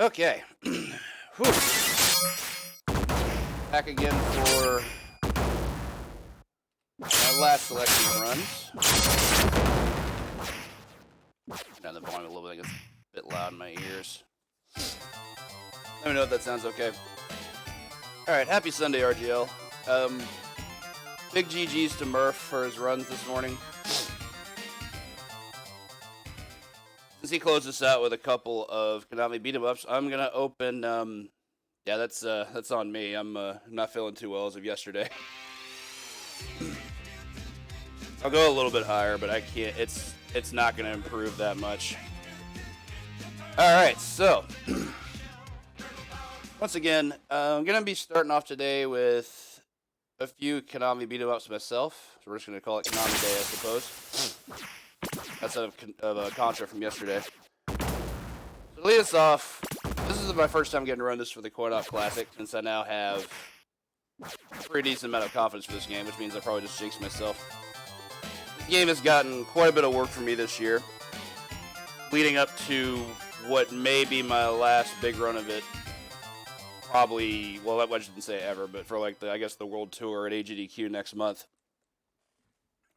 Okay. Whew. Back again for my last selection of runs. Down the volume a little bit, I guess a bit loud in my ears. Let me know if that sounds okay. Alright, happy Sunday, RGL. Big GG's to Murph for his runs this morning. Since he closed us out with a couple of Konami beat-em-ups, I'm gonna open. Yeah, that's on me. I'm not feeling too well as of yesterday. I'll go a little bit higher, but I can't. It's not gonna improve that much. All right, so once again, I'm gonna be starting off today with a few Konami beat-em-ups myself. So we're just gonna call it Konami Day, I suppose. That's of a Contra from yesterday. So to lead us off, this is my first time getting to run this for the Coin-Op Classic, since I now have a pretty decent amount of confidence for this game, which means I probably just jinxed myself. This game has gotten quite a bit of work for me this year, leading up to what may be my last big run of it. Probably, well, I shouldn't say ever, but for like I guess the World Tour at AGDQ next month.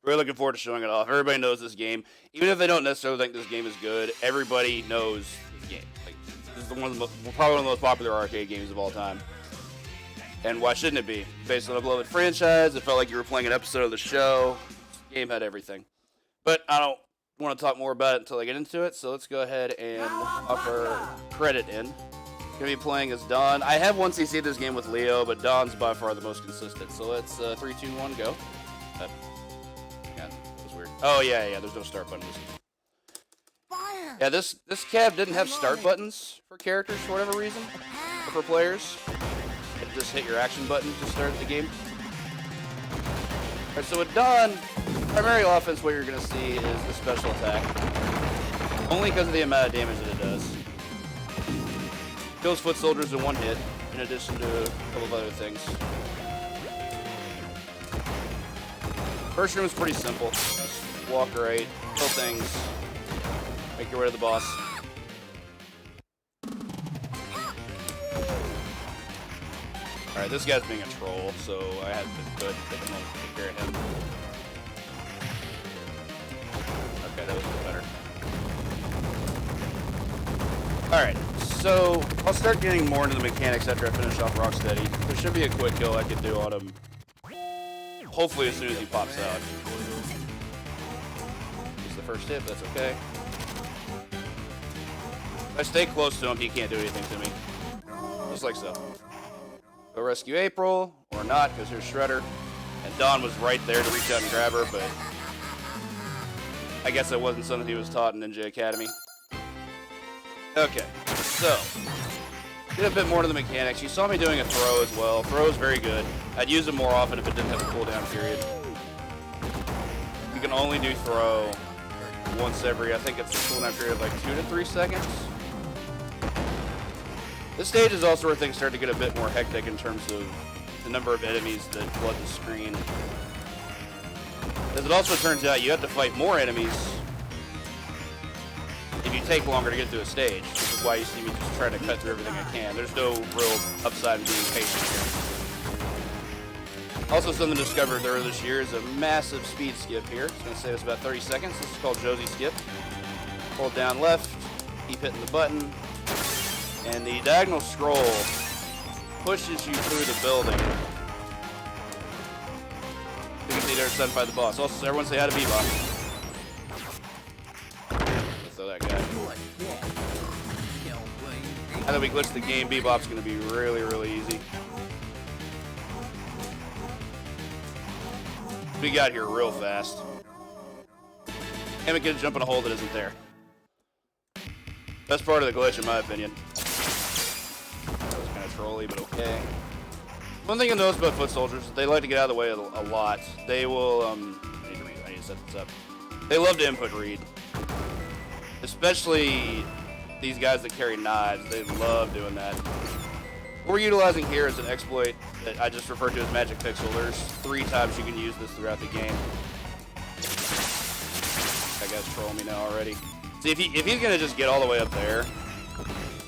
Really looking forward to showing it off. Everybody knows this game. Even if they don't necessarily think this game is good, everybody knows this game. Like, this is probably one of the most popular arcade games of all time. And why shouldn't it be? Based on a beloved franchise, it felt like you were playing an episode of the show. This game had everything. But I don't want to talk more about it until I get into it, so let's go ahead and offer credit in. Going to be playing as Don. I have one CC this game with Leo, but Don's by far the most consistent. So let's 3, 2, 1, go. Oh, yeah, there's no start button. Yeah, this cab didn't have start buttons for characters for whatever reason, or for players. You just hit your action button to start the game. Alright, so with Dawn, primary offense, what you're going to see is the special attack. Only because of the amount of damage that it does. Kills foot soldiers in one hit, in addition to a couple of other things. First room is pretty simple. Just walk right, kill things, make your way to the boss. Alright, this guy's being a troll, so I have to take a moment to take care of him. Okay, that was a bit better. Alright, so I'll start getting more into the mechanics after I finish off Rocksteady. There should be a quick kill I could do on him. Hopefully as soon as he pops out. He's the first hit, but that's okay. If I stay close to him, he can't do anything to me. Just like so. Go rescue April, or not, because here's Shredder. And Dawn was right there to reach out and grab her, but I guess that wasn't something he was taught in Ninja Academy. Okay, so get a bit more to the mechanics. You saw me doing a throw as well. Throw is very good. I'd use it more often if it didn't have a cooldown period. You can only do throw once every, I think it's a cooldown period of like 2 to 3 seconds. This stage is also where things start to get a bit more hectic in terms of the number of enemies that flood the screen. As it also turns out, you have to fight more enemies if you take longer to get through a stage, which is why you see me just trying to cut through everything I can. There's no real upside in being patient here. Also, something discovered earlier this year is a massive speed skip here. It's going to save us about 30 seconds. This is called Josie Skip. Hold down left, keep hitting the button, and the diagonal scroll pushes you through the building. You can see there's by the boss. Also, everyone say hi to Bebop. Throw that guy. Now that we glitch the game, Bebop's going to be really, really easy. We got here real fast. Can't get a jump in a hole that isn't there. Best part of the glitch, in my opinion. That was kind of trolly, but okay. One thing you'll notice about foot soldiers is they like to get out of the way a lot. They will, I need to set this up. They love to input read. Especially these guys that carry knives. They love doing that. What we're utilizing here is an exploit that I just referred to as Magic Pixel. There's 3 times you can use this throughout the game. That guy's trolling me now already. See, if he's gonna just get all the way up there,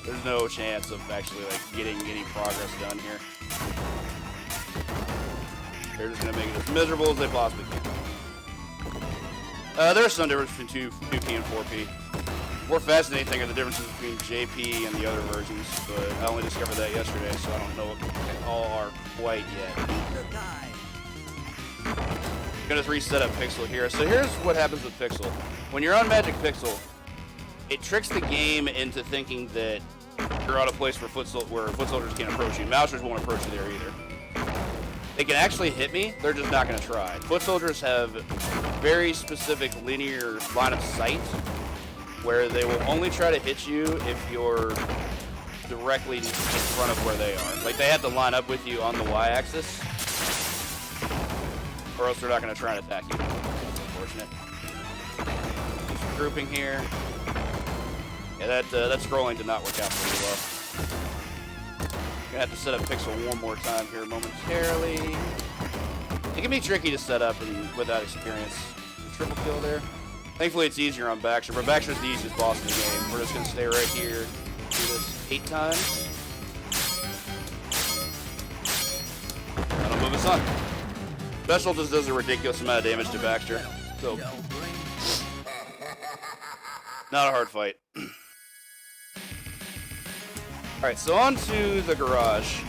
There's no chance of actually like getting any progress done here. They're just gonna make it as miserable as they possibly can. There's some difference between 2P and 4P. More fascinating thing are the differences between JP and the other versions, but I only discovered that yesterday, so I don't know what they all are quite yet. I'm gonna reset up Pixel here. So here's what happens with Pixel. When you're on Magic Pixel, it tricks the game into thinking that you're on a place where foot soldiers can't approach you. Mousers won't approach you there either. They can actually hit me, they're just not gonna try. Foot soldiers have very specific linear line of sight where they will only try to hit you if you're directly in front of where they are. Like, they have to line up with you on the Y-axis, or else they're not going to try and attack you. That's unfortunate. Do some grouping here. Yeah, that scrolling did not work out pretty well. Gonna have to set up Pixel one more time here momentarily. It can be tricky to set up without experience. Triple kill there. Thankfully, it's easier on Baxter, but Baxter's the easiest boss in the game. We're just going to stay right here, do this 8 times. That'll move us on. Special just does a ridiculous amount of damage to Baxter. So, not a hard fight. Alright, so on to the garage.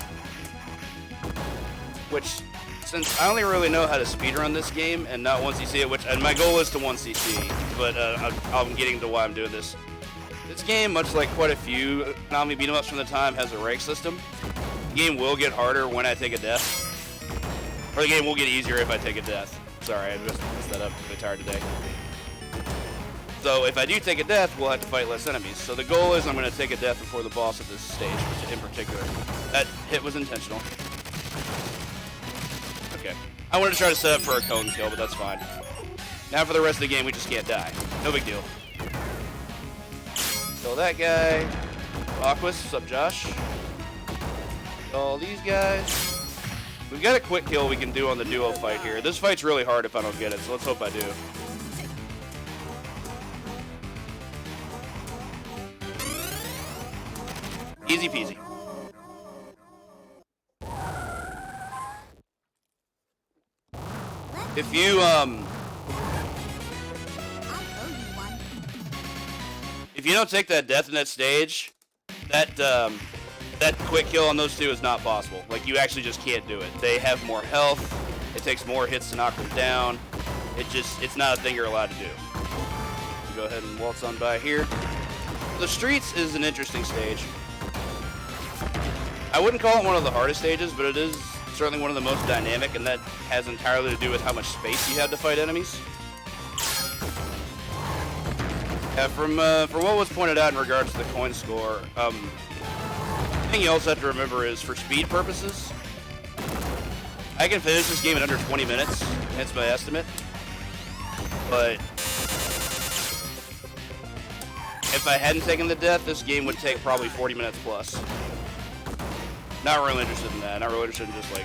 Which, since I only really know how to speedrun this game and not 1cc it, and my goal is to 1cc, but I'm getting to why I'm doing this. This game, much like quite a few Konami beat-em-ups from the time, has a rank system. The game will get harder when I take a death. Or the game will get easier if I take a death. Sorry, I just messed that up. I'm really tired today. So if I do take a death, we'll have to fight less enemies. So the goal is I'm going to take a death before the boss at this stage, in particular. That hit was intentional. Okay. I wanted to try to set up for a cone kill, but that's fine. Now for the rest of the game, we just can't die. No big deal. Kill that guy. Aquas, what's up, Josh? Kill all these guys. We've got a quick kill we can do on the duo fight here. This fight's really hard if I don't get it, so let's hope I do. Easy peasy. If you don't take that death in that stage, that quick kill on those two is not possible. Like, you actually just can't do it. They have more health. It takes more hits to knock them down. It's not a thing you're allowed to do. Go ahead and waltz on by here. The streets is an interesting stage. I wouldn't call it one of the hardest stages, but it is certainly one of the most dynamic, and that has entirely to do with how much space you have to fight enemies. From what was pointed out in regards to the coin score, the thing you also have to remember is, for speed purposes, I can finish this game in under 20 minutes, that's my estimate, but if I hadn't taken the death, this game would take probably 40 minutes plus. Not really interested in that. Not really interested in just like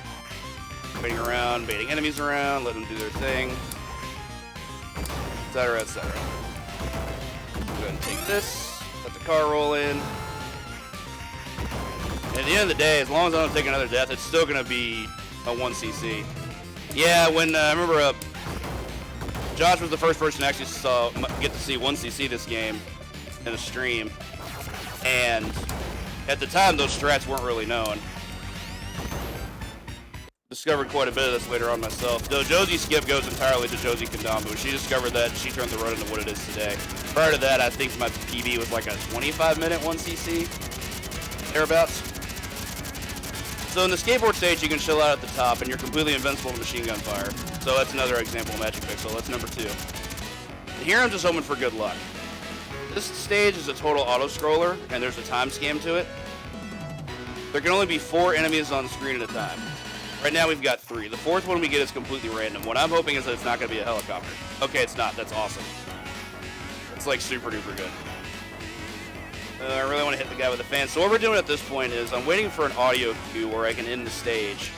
waiting around, baiting enemies around, letting them do their thing, etc., etc. Go ahead and take this, let the car roll in. And at the end of the day, as long as I don't take another death, it's still going to be a 1cc. Yeah, when I remember Josh was the first person to actually get to see 1cc this game in a stream, and at the time those strats weren't really known. Discovered quite a bit of this later on myself. Though Josie skip goes entirely to Josie Kondambu. She discovered that, she turned the run into what it is today. Prior to that, I think my PB was like a 25-minute 1cc, thereabouts. So in the skateboard stage, you can chill out at the top, and you're completely invincible to machine gun fire. So that's another example of Magic Pixel. That's number 2. And here I'm just hoping for good luck. This stage is a total auto-scroller, and there's a time scam to it. There can only be 4 enemies on screen at a time. Right now we've got 3. The 4th one we get is completely random. What I'm hoping is that it's not going to be a helicopter. Okay, it's not. That's awesome. It's like super duper good. I really want to hit the guy with the fan. So what we're doing at this point is I'm waiting for an audio cue where I can end the stage.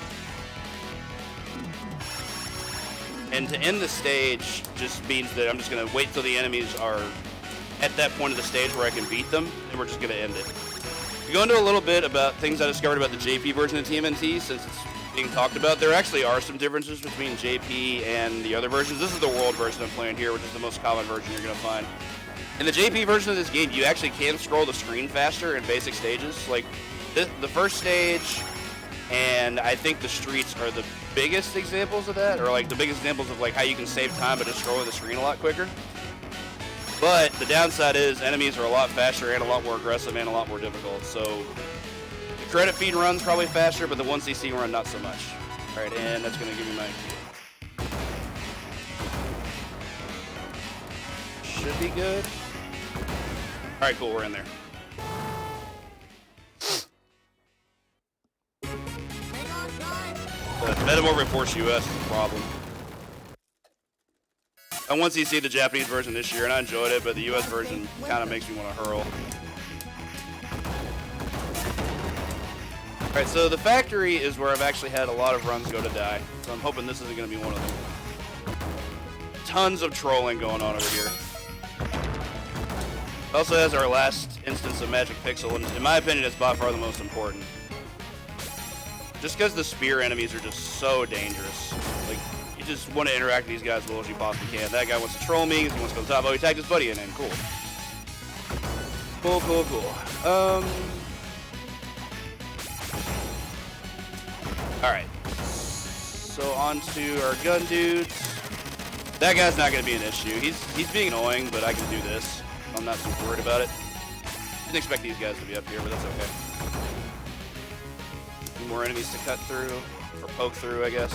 And to end the stage just means that I'm just going to wait till the enemies are at that point of the stage where I can beat them, and we're just going to end it. To go into a little bit about things I discovered about the JP version of TMNT, since it's being talked about, there actually are some differences between JP and the other versions. This is the world version I'm playing here, which is the most common version you're going to find. In the JP version of this game, you actually can scroll the screen faster in basic stages. Like, the first stage and I think the streets are the biggest examples of that, or like the biggest examples of like how you can save time by just scrolling the screen a lot quicker. But the downside is enemies are a lot faster and a lot more aggressive and a lot more difficult. So the credit feed run's probably faster, but the 1cc run not so much. All right, and that's going to give me my should be good. All right, cool, we're in there. But Metamorphic Force US is a problem. I once you see the Japanese version this year, and I enjoyed it, but the US version kind of makes me want to hurl. Alright, so the factory is where I've actually had a lot of runs go to die, so I'm hoping this isn't going to be one of them. Tons of trolling going on over here. It also has our last instance of Magic Pixel, and in my opinion, it's by far the most important. Just because the spear enemies are just so dangerous. Like, you just want to interact with these guys as well as you possibly can. That guy wants to troll me because he wants to go to the top. Oh, he tagged his buddy in, cool. Cool, cool, cool. Alright. So on to our gun dudes. That guy's not going to be an issue. He's being annoying, but I can do this. I'm not super worried about it. Didn't expect these guys to be up here, but that's okay. More enemies to cut through, or poke through, I guess.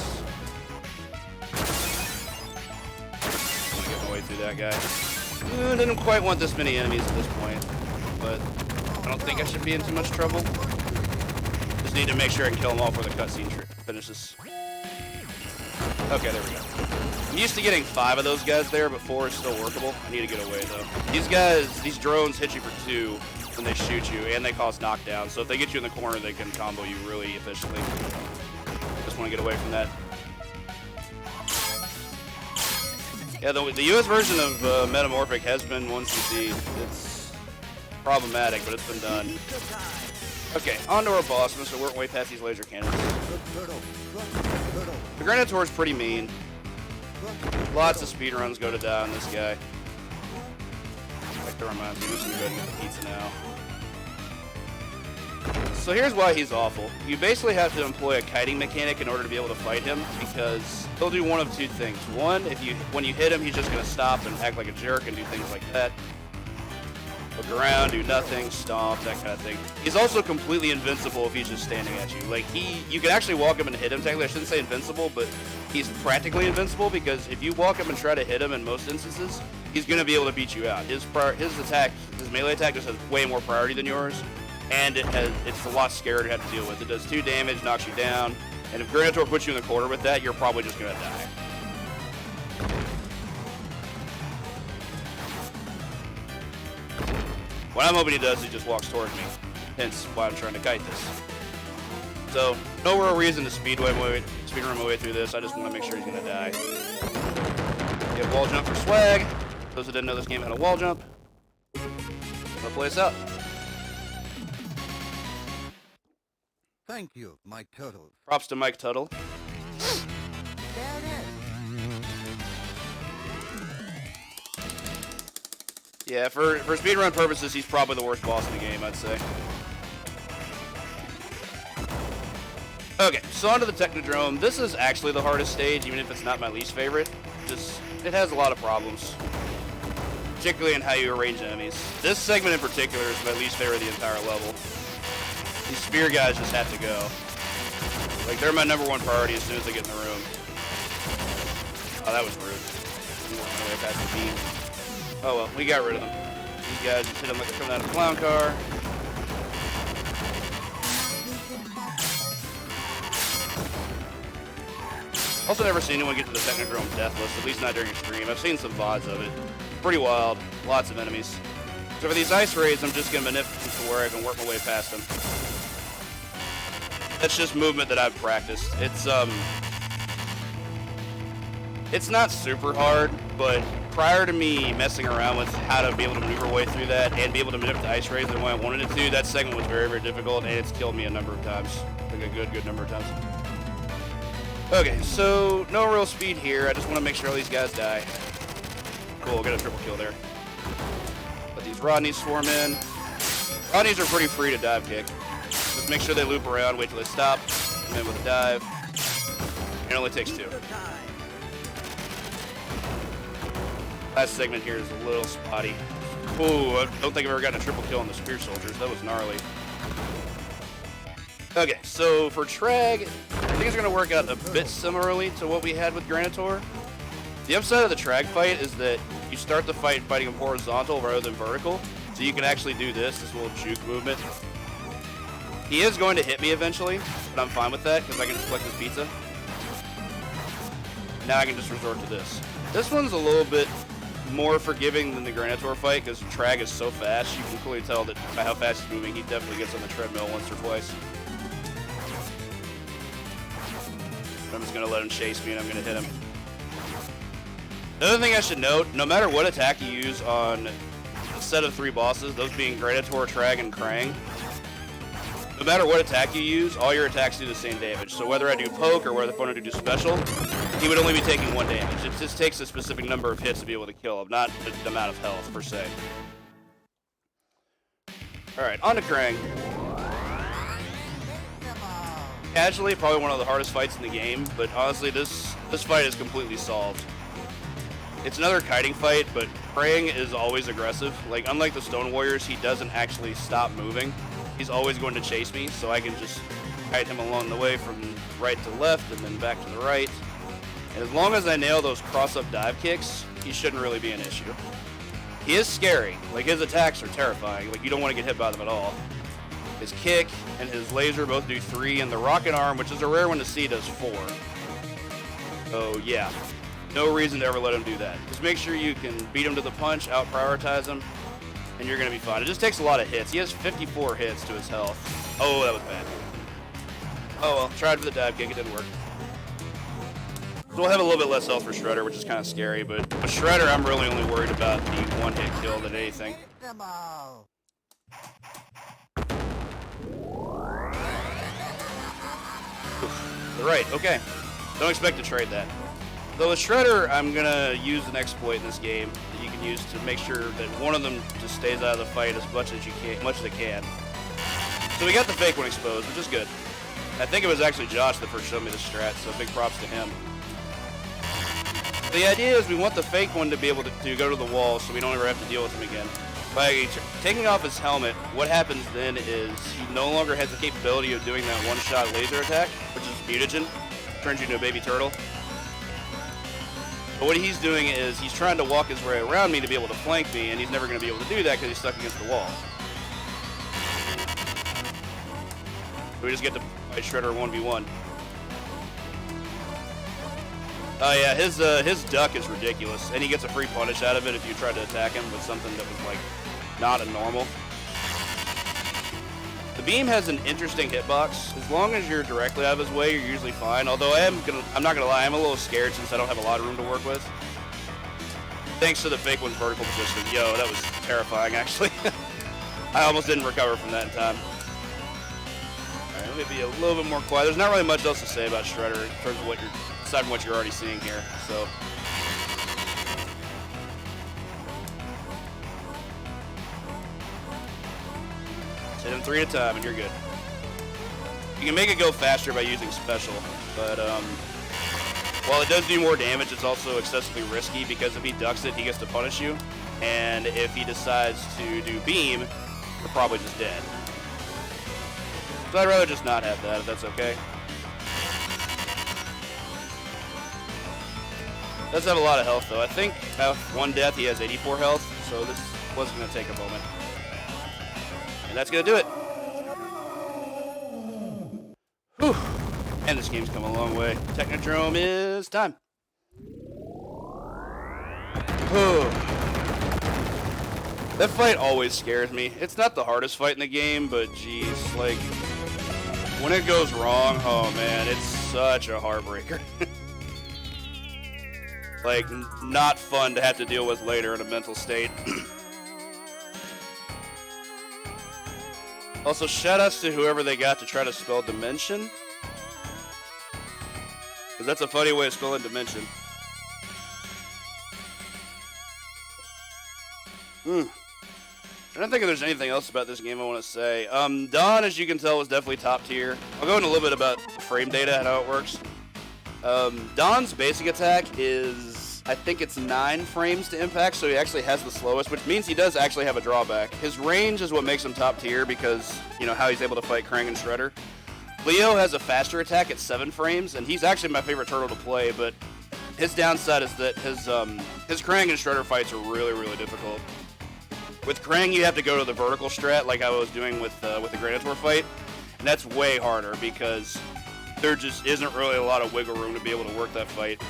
I'm gonna get my way through that guy. Didn't quite want this many enemies at this point, but I don't think I should be in too much trouble. Just need to make sure I can kill them all before the cutscene finishes. Okay, there we go. I'm used to getting 5 of those guys there, but 4 is still workable. I need to get away, though. These guys, these drones hit you for 2. When they shoot you, and they cause knockdown. So if they get you in the corner, they can combo you really efficiently. Just want to get away from that. Yeah, the US version of Metamorphic has been 1cc. It's problematic, but it's been done. Okay, on to our boss. I'm going to work way past these laser cannons. The Granitore's pretty mean. Lots of speedruns go to die on this guy. That reminds me, I'm just gonna go ahead and get the pizza now. So here's why he's awful. You basically have to employ a kiting mechanic in order to be able to fight him, because he'll do one of 2 things. One, when you hit him, he's just gonna stop and act like a jerk and do things like that. Look around, do nothing, stomp, that kind of thing. He's also completely invincible if he's just standing at you. Like, you can actually walk up and hit him. Technically, I shouldn't say invincible, but he's practically invincible, because if you walk up and try to hit him in most instances, he's going to be able to beat you out. His attack, his melee attack just has way more priority than yours, and it's a lot scarier to have to deal with. It does 2 damage, knocks you down, and if Granitor puts you in the corner with that, you're probably just going to die. What I'm hoping he does is he just walks towards me, hence why I'm trying to kite this. So, no real reason to speedrun my way through this. I just want to make sure he's going to die. Get wall jump for swag. Those who didn't know this game had a wall jump. Let's play this out. Thank you, Mike Tuttle. Props to Mike Tuttle. There it is. Yeah, for speedrun purposes, he's probably the worst boss in the game, I'd say. Okay, so on to the Technodrome. This is actually the hardest stage, even if it's not my least favorite. It has a lot of problems, particularly in how you arrange enemies. This segment in particular is my least favorite of the entire level. These spear guys just have to go. Like, they're my #1 priority as soon as they get in the room. Oh, that was rude. I'm working my way past the beam. Oh well, we got rid of them. These guys just hit them like they're coming out of a clown car. Also never seen anyone get to the Technodrome deathless, at least not during a stream. I've seen some VODs of it. Pretty wild. Lots of enemies. So for these ice raids, I'm just going to manipulate to where I can work my way past them. That's just movement that I've practiced. It's not super hard, but prior to me messing around with how to be able to maneuver way through that and be able to manipulate the ice rays the way I wanted it to, that segment was very, very difficult, and it's killed me a number of times. Like a good number of times. Okay, so no real speed here. I just want to make sure all these guys die. Cool, get a triple kill there. Let these Rodneys swarm in. Rodneys are pretty free to dive kick. Just make sure they loop around, wait till they stop, and then with a dive. It only takes 2. Last segment here is a little spotty. Ooh, I don't think I've ever gotten a triple kill on the spear soldiers. That was gnarly. Okay, so for Trag, I think it's going to work out a bit similarly to what we had with Granitor. The upside of the Trag fight is that you start the fight fighting him horizontal rather than vertical, so you can actually do this little juke movement. He is going to hit me eventually, but I'm fine with that because I can just collect his pizza. Now I can just resort to this. This one's a little bit more forgiving than the Granitor fight because Trag is so fast. You can clearly tell that by how fast he's moving, he definitely gets on the treadmill once or twice. I'm just going to let him chase me and I'm going to hit him. Another thing I should note, no matter what attack you use on a set of 3 bosses, those being Granitor, Trag, and Krang, no matter what attack you use, all your attacks do the same damage. So whether I do poke or whether I do special, he would only be taking 1 damage. It just takes a specific number of hits to be able to kill him, not the amount of health, per se. Alright, on to Krang. Casually, probably one of the hardest fights in the game, but honestly, this fight is completely solved. It's another kiting fight, but Krang is always aggressive. Like, unlike the Stone Warriors, he doesn't actually stop moving. He's always going to chase me, so I can just kite him along the way from right to left and then back to the right. And as long as I nail those cross-up dive kicks, he shouldn't really be an issue. He is scary. Like, his attacks are terrifying. Like, you don't want to get hit by them at all. His kick and his laser both do 3, and the rocket arm, which is a rare one to see, does 4. So, yeah. No reason to ever let him do that. Just make sure you can beat him to the punch, out-prioritize him, and you're going to be fine. It just takes a lot of hits. He has 54 hits to his health. Oh, that was bad. Oh, well. Tried for the dive kick. It didn't work. So we'll have a little bit less health for Shredder, which is kind of scary, but with Shredder, I'm really only worried about the 1-hit kill than anything. Right, okay. Don't expect to trade that. Though with Shredder, I'm going to use an exploit in this game that you can use to make sure that one of them just stays out of the fight as much as it can. So we got the fake one exposed, which is good. I think it was actually Josh that first showed me the strat, so big props to him. The idea is we want the fake one to be able to go to the wall so we don't ever have to deal with him again. By taking off his helmet, what happens then is he no longer has the capability of doing that one-shot laser attack, which is mutagen, turns you into a baby turtle. But what he's doing is he's trying to walk his way around me to be able to flank me, and he's never going to be able to do that because he's stuck against the wall. So we just get to fight Shredder 1v1. Oh yeah, his duck is ridiculous, and he gets a free punish out of it if you try to attack him with something that was like not a normal. The beam has an interesting hitbox. As long as you're directly out of his way, you're usually fine. Although I'm not gonna lie, I'm a little scared since I don't have a lot of room to work with. Thanks to the fake one's vertical position. Yo, that was terrifying actually. I almost didn't recover from that in time. All right, let me be a little bit more quiet. There's not really much else to say about Shredder in terms of what you're. Aside from what you're already seeing here, so. Just hit him 3 at a time and you're good. You can make it go faster by using special, but while it does do more damage, it's also excessively risky because if he ducks it, he gets to punish you, and if he decides to do beam, you're probably just dead. So I'd rather just not have that, if that's okay. Does have a lot of health though. I think at 1 death he has 84 health, so this was going to take a moment. And that's going to do it. Whew. And this game's come a long way. Technodrome is time. Whew. That fight always scares me. It's not the hardest fight in the game, but geez, like, when it goes wrong, oh man, it's such a heartbreaker. like not fun to have to deal with later in a mental state. Also, shoutouts to whoever they got to try to spell dimension, because that's a funny way of spelling dimension. I don't think there's anything else about this game I want to say. Dawn, as you can tell, was definitely top tier. I'll go into a little bit about frame data and how it works. Dawn's basic attack is, I think it's 9 frames to impact, so he actually has the slowest, which means he does actually have a drawback. His range is what makes him top tier because, you know, how he's able to fight Krang and Shredder. Leo has a faster attack at 7 frames, and he's actually my favorite turtle to play, but his downside is that his Krang and Shredder fights are really, really difficult. With Krang, you have to go to the vertical strat like I was doing with the Granitor fight, and that's way harder because there just isn't really a lot of wiggle room to be able to work that fight.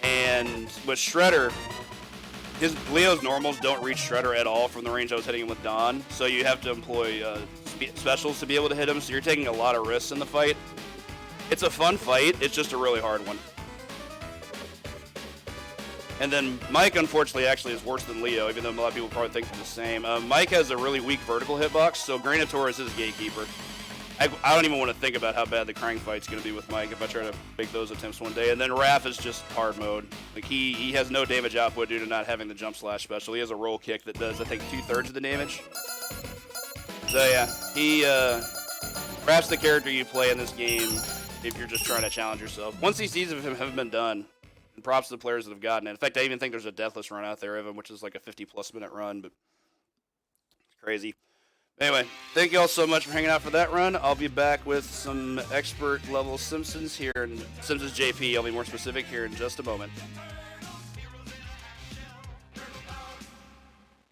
And with Shredder, Leo's normals don't reach Shredder at all from the range I was hitting him with Dawn, so you have to employ specials to be able to hit him, so you're taking a lot of risks in the fight. It's a fun fight, it's just a really hard one. And then Mike, unfortunately, actually is worse than Leo, even though a lot of people probably think they're the same. Mike has a really weak vertical hitbox, so Granitor is his gatekeeper. I don't even want to think about how bad the Krang fight's going to be with Mike if I try to make those attempts one day. And then Raph is just hard mode. Like, he has no damage output due to not having the jump slash special. He has a roll kick that does, I think, 2/3 of the damage. So yeah, Raph's the character you play in this game if you're just trying to challenge yourself. Once these seasons of him have been done, and props to the players that have gotten it. In fact, I even think there's a deathless run out there of him, which is like a 50+ minute run, but it's crazy. Anyway, thank you all so much for hanging out for that run. I'll be back with some expert level Simpsons here, and Simpsons JP, I'll be more specific here in just a moment.